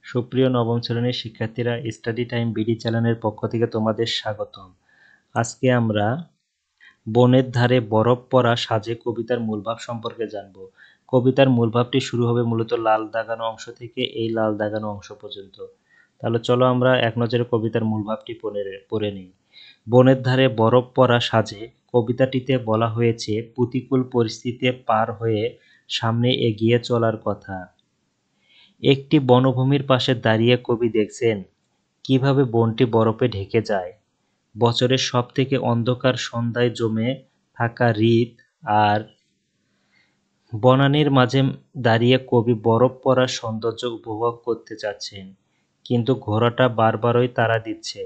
সুপ্রিয় নবম শ্রেণীর শিক্ষার্থীরা, স্টাডি টাইম বিডি চ্যানেলের পক্ষ থেকে তোমাদের স্বাগতম। আজকে আমরা বনের ধারে বরফ পড়া সাজে কবিতার মূলভাব সম্পর্কে জানব। কবিতার মূলভাবটি শুরু হবে মূলত লাল দাগানো অংশ থেকে এই লাল দাগানো অংশ পর্যন্ত। তাহলে চলো আমরা এক নজরে কবিতার মূলভাবটি পড়ে নিই। বনের ধারে বরফ পড়া সাজে কবিতাটিতে বলা হয়েছে প্রতিকূল পরিস্থিতিতে পার হয়ে সামনে এগিয়ে চলার কথা। একটি বনভূমির পাশে দাঁড়িয়ে কবি দেখছেন কিভাবে বনটি বরফে ঢেকে যায়। বছরের সবথেকে অন্ধকার সন্ধ্যায় জমে থাকা হৃদ আর বনানীর মাঝে দাঁড়িয়ে কবি বরফ পড়ার সৌন্দর্য উপভোগ করতে চাচ্ছেন, কিন্তু ঘোড়াটা বারবারই তাড়া দিচ্ছে।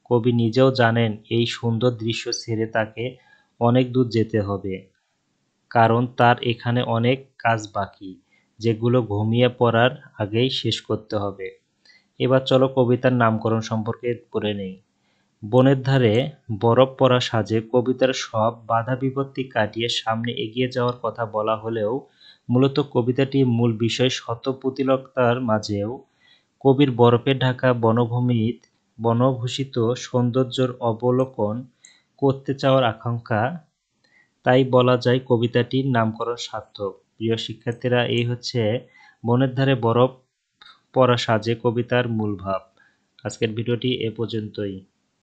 কবি নিজেও জানেন এই সুন্দর দৃশ্য ছেড়ে তাকে অনেক দূর যেতে হবে, কারণ তার এখানে অনেক কাজ বাকি, যেগুলো ঘুমিয়ে পড়ার আগেই শেষ করতে হবে। এবার চলো কবিতার নামকরণ সম্পর্কে পড়ে নেই। বনের ধারে বরফ পড়া সাজে কবিতার সব বাধা বিপত্তি কাটিয়ে সামনে এগিয়ে যাওয়ার কথা বলা হলেও মূলত কবিতাটির মূল বিষয় শত প্রতিকূলতার মাঝেও কবির বরফে ঢাকা বনভূষিত সৌন্দর্যের অবলোকন করতে চাওয়ার আকাঙ্ক্ষা। তাই বলা যায় কবিতাটির নামকরণ সার্থক। প্রিয় শিক্ষার্থীরা, এই হচ্ছে বনের ধারে বরফ পড়া সাজে কবিতার মূল ভাব। আজকের ভিডিওটি এ পর্যন্তই।